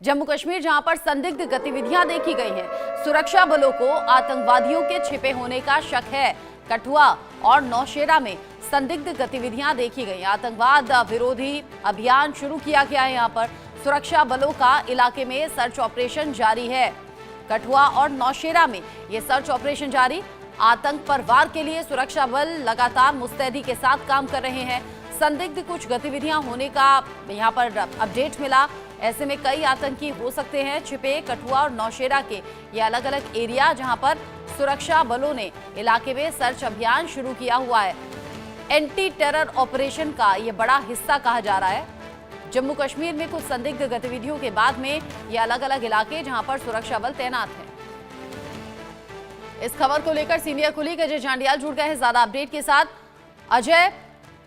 जम्मू कश्मीर जहां पर संदिग्ध गतिविधियां देखी गई हैं। सुरक्षा बलों को आतंकवादियों के छिपे होने का शक है। कठुआ और नौशेरा में संदिग्ध गतिविधियां देखी गई। आतंकवाद विरोधी अभियान शुरू किया गया है। यहां पर सुरक्षा बलों का इलाके में सर्च ऑपरेशन जारी है। कठुआ और नौशेरा में यह सर्च ऑपरेशन जारी। आतंक पर वार के लिए सुरक्षा बल लगातार मुस्तैदी के साथ काम कर रहे हैं। संदिग्ध कुछ गतिविधियां होने का यहां पर अपडेट मिला। ऐसे में कई आतंकी हो सकते हैं छिपे। कठुआ और नौशेरा के ये अलग अलग एरिया जहां पर सुरक्षा बलों ने इलाके में सर्च अभियान शुरू किया हुआ है। एंटी टेरर ऑपरेशन का ये बड़ा हिस्सा कहा जा रहा है। जम्मू कश्मीर में कुछ संदिग्ध गतिविधियों के बाद में ये अलग अलग इलाके जहां पर सुरक्षा बल तैनात हैं। इस खबर को लेकर सीनियर कुलीग अजय जांडियाल जुड़ गए हैं ज्यादा अपडेट के साथ। अजय,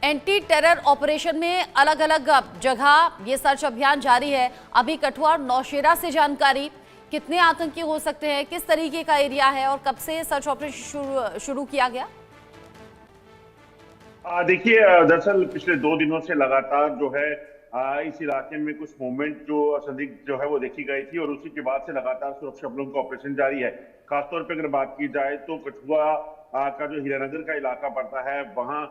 एंटी टेरर ऑपरेशन में अलग अलग जगह ये सर्च अभियान जारी है। अभी कठुआ और नौशेरा से जानकारी, कितने आतंकी हो सकते हैं, किस तरीके का एरिया है और कब से सर्च ऑपरेशन शुरू किया गया? देखिए, दरअसल पिछले 2 दिनों से लगातार जो है इस इलाके में कुछ मूवमेंट जो संदिग्ध जो है वो देखी गई थी और उसी के बाद से लगातार सुरक्षा बलों का ऑपरेशन जारी है। खासतौर पर अगर बात की जाए तो कठुआ का जो हीरानगर का इलाका पड़ता है वहां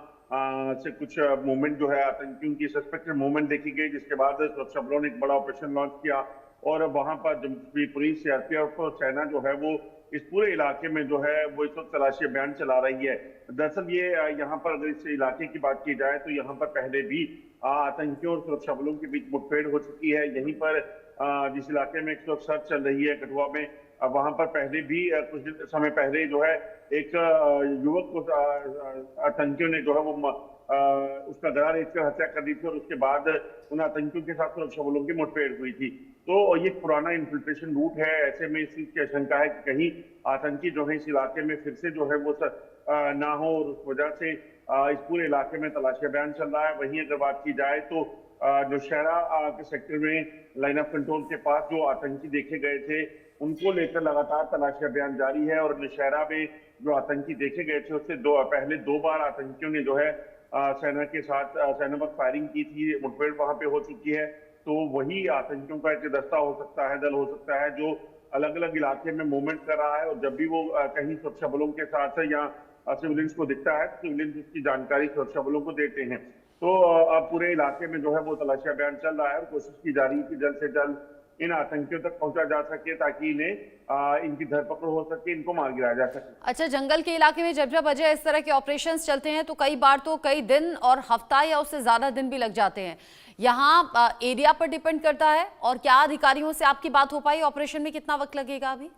से कुछ मूवमेंट जो है आतंकियों की सस्पेक्टेड मूवमेंट देखी गई, जिसके बाद सुरक्षा बलों ने एक बड़ा ऑपरेशन लॉन्च किया और वहां पर जम्मू कश्मीर पुलिस, सीआरपीएफ और सेना जो है वो इस पूरे इलाके में जो है वो इस वक्त तलाशी अभियान चला रही है। दरअसल ये यहाँ पर अगर इस इलाके की बात की जाए तो यहाँ पर पहले भी आतंकियों और सुरक्षा बलों के बीच मुठभेड़ हो चुकी है। यहीं पर जिस इलाके में एक सर्च चल रही है कठुआ में, वहां पर पहले भी कुछ समय पहले जो है एक युवक को आतंकियों ने जो है वो उसका गला रेतकर हत्या कर दी थी और उसके बाद उन आतंकियों के साथ सुरक्षा बलों की मुठभेड़ हुई थी। तो ये पुराना इन्फिल्ट्रेशन रूट है। ऐसे में इस चीज की आशंका है कि कहीं आतंकी जो है इस इलाके में फिर से जो है वो ना हो और उस वजह से इस पूरे इलाके में तलाशी अभियान चल रहा है। वहीं अगर बात की जाए तो नौशेरा के सेक्टर में लाइन ऑफ कंट्रोल के पास जो आतंकी देखे गए थे उनको लेकर लगातार तलाशी अभियान जारी है और नौशेरा में जो आतंकी देखे गए थे उससे पहले 2 बार आतंकियों ने जो है सेना के साथ सेना पर फायरिंग की थी। मुठभेड़ वहां पे हो चुकी है। तो वही आतंकियों का एक दस्ता हो सकता है, दल हो सकता है जो अलग अलग इलाके में मूवमेंट कर रहा है और जब भी वो कहीं सुरक्षा बलों के साथ या सिविलियंस को दिखता है तो सिविलियंस उसकी जानकारी सुरक्षा बलों को देते हैं। तो अब पूरे इलाके में जो है वो तलाशी अभियान चल रहा है और कोशिश की जा रही है कि जल्द से जल्द इन आतंकियों तक पहुंचा जा सके ताकि इन्हें इनकी धरपकड़ हो सके, इनको मार गिराया जा सके। अच्छा, जंगल के इलाके में जब अजय इस तरह के ऑपरेशंस चलते हैं तो कई बार तो कई दिन और हफ्ता या उससे ज्यादा दिन भी लग जाते हैं। यहाँ एरिया पर डिपेंड करता है। और क्या अधिकारियों से आपकी बात हो पाई? ऑपरेशन में कितना वक्त लगेगा अभी?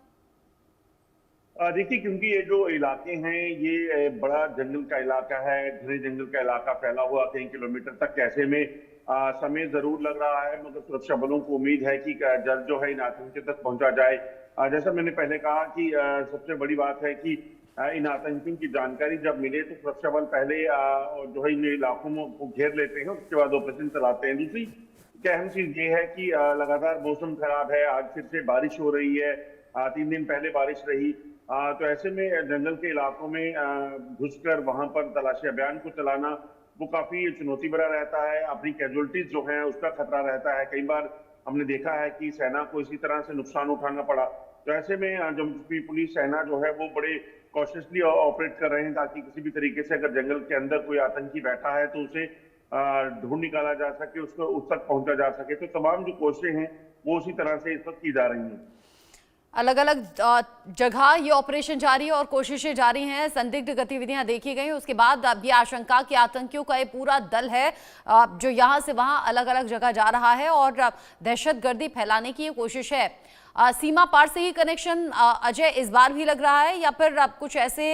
देखिए, क्योंकि ये जो इलाके हैं ये बड़ा जंगल का इलाका है, घने जंगल का इलाका फैला हुआ कई किलोमीटर तक, ऐसे में समय जरूर लग रहा है मगर सुरक्षा बलों को उम्मीद है कि जल्द जो है इन आतंकियों तक पहुंचा जाए। जैसा मैंने पहले कहा कि सबसे बड़ी बात है कि इन आतंकियों की जानकारी जब मिले तो सुरक्षा बल पहले जो है इन इलाकों को घेर लेते हैं, उसके बाद ऑपरेशन चलाते हैं। दूसरी अहम चीज ये है कि लगातार मौसम खराब है, आज फिर से बारिश हो रही है, 3 दिन पहले बारिश रही। तो ऐसे में जंगल के इलाकों में घुसकर वहां पर तलाशी अभियान को चलाना वो काफी चुनौती भरा रहता है। अपनी कैजुअलिटीज जो है उसका खतरा रहता है। कई बार हमने देखा है कि सेना को इसी तरह से नुकसान उठाना पड़ा। तो ऐसे में जम्मू कश्मीर पुलिस सेना जो है वो बड़े कॉशियसली ऑपरेट कर रहे हैं ताकि किसी भी तरीके से अगर जंगल के अंदर कोई आतंकी बैठा है तो उसे ढूंढ निकाला जा सके, उसको उस तक पहुंचा जा सके। तो तमाम जो कोशिशें हैं वो उसी तरह से इस वक्त की जा रही हैं। अलग अलग जगह ये ऑपरेशन जारी है और कोशिशें जारी हैं। संदिग्ध गतिविधियां देखी गई। उसके बाद अब ये आशंका कि आतंकियों का ये पूरा दल है जो यहां से वहां अलग अलग जगह जा रहा है और दहशतगर्दी फैलाने की ये कोशिश है। सीमा पार से ही कनेक्शन अजय इस बार भी लग रहा है या फिर कुछ ऐसे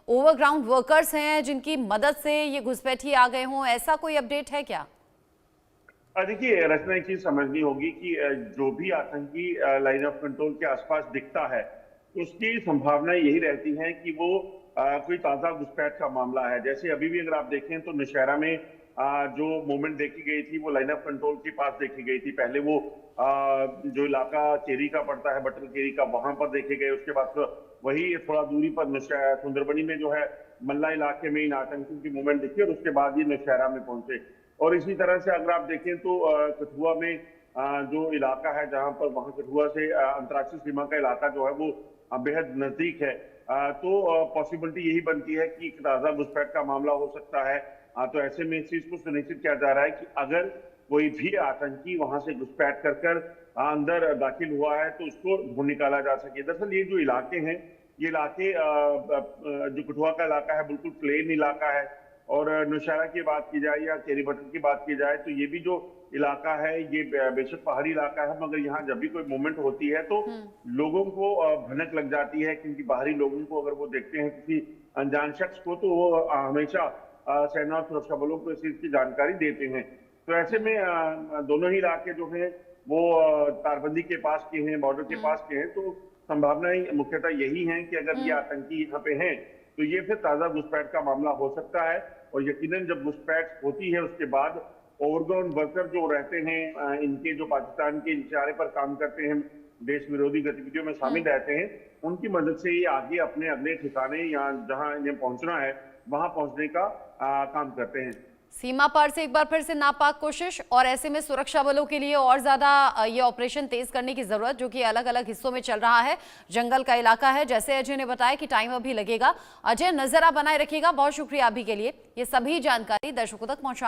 ओवरग्राउंड वर्कर्स हैं जिनकी मदद से ये घुसपैठी आ गए हों, ऐसा कोई अपडेट है क्या? देखिए, रचना एक चीज समझनी होगी कि जो भी आतंकी लाइन ऑफ कंट्रोल के आसपास दिखता है तो उसकी संभावना यही रहती है कि वो कोई ताजा घुसपैठ का मामला है। जैसे अभी भी अगर आप देखें तो नौशेरा में जो मूवमेंट देखी गई थी वो लाइन ऑफ कंट्रोल के पास देखी गई थी। पहले वो जो इलाका केरी का पड़ता है, बटल केरी का, वहां पर देखे गए। उसके बाद तो वही थोड़ा दूरी पर सुंदरबनी में जो है मल्ला इलाके में इन आतंकियों की मूवमेंट दिखी और उसके बाद ये नौशेरा में पहुंचे। और इसी तरह से अगर आप देखें तो कठुआ में जो इलाका है जहां पर वहां कठुआ से अंतर्राष्ट्रीय सीमा का इलाका जो है वो बेहद नजदीक है। तो पॉसिबिलिटी यही बनती है कि एक ताजा घुसपैठ का मामला हो सकता है। तो ऐसे में इस चीज को सुनिश्चित किया जा रहा है कि अगर कोई भी आतंकी वहां से घुसपैठ कर अंदर दाखिल हुआ है तो उसको ढूंढ निकाला जा सके। दरअसल ये जो इलाके हैं, ये इलाके जो कठुआ का इलाका है बिल्कुल प्लेन इलाका है, और नौशहरा की बात की जाए या केरी बटन की बात की जाए तो ये भी जो इलाका है ये बेशक पहाड़ी इलाका है, मगर यहाँ जब भी कोई मूवमेंट होती है तो लोगों को भनक लग जाती है, क्योंकि बाहरी लोगों को अगर वो देखते हैं किसी अनजान शख्स को तो वो हमेशा सेना और सुरक्षा बलों को इस चीज की जानकारी देते हैं। तो ऐसे में दोनों ही इलाके जो हैं वो तारबंदी के पास के हैं, बॉर्डर के पास के हैं, तो संभावनाएं मुख्यतः यही हैं कि अगर ये आतंकी यहाँ पे हैं तो ये फिर ताजा घुसपैठ का मामला हो सकता है। और यकीनन जब घुसपैठ होती है उसके बाद ओवरग्राउंड वर्कर जो रहते हैं, इनके जो पाकिस्तान के इशारे पर काम करते हैं, देश विरोधी गतिविधियों में शामिल रहते हैं, उनकी मदद से ये आगे अपने अगले ठिकाने या जहां इन्हें पहुंचना है वहां पहुंचने का काम करते हैं। सीमा पार से एक बार फिर से नापाक कोशिश, और ऐसे में सुरक्षा बलों के लिए और ज्यादा ये ऑपरेशन तेज करने की जरूरत, जो कि अलग अलग हिस्सों में चल रहा है। जंगल का इलाका है, जैसे अजय ने बताया कि टाइम अभी लगेगा। अजय, नजर आप बनाए रखिएगा। बहुत शुक्रिया अभी के लिए ये सभी जानकारी दर्शकों तक पहुंचाने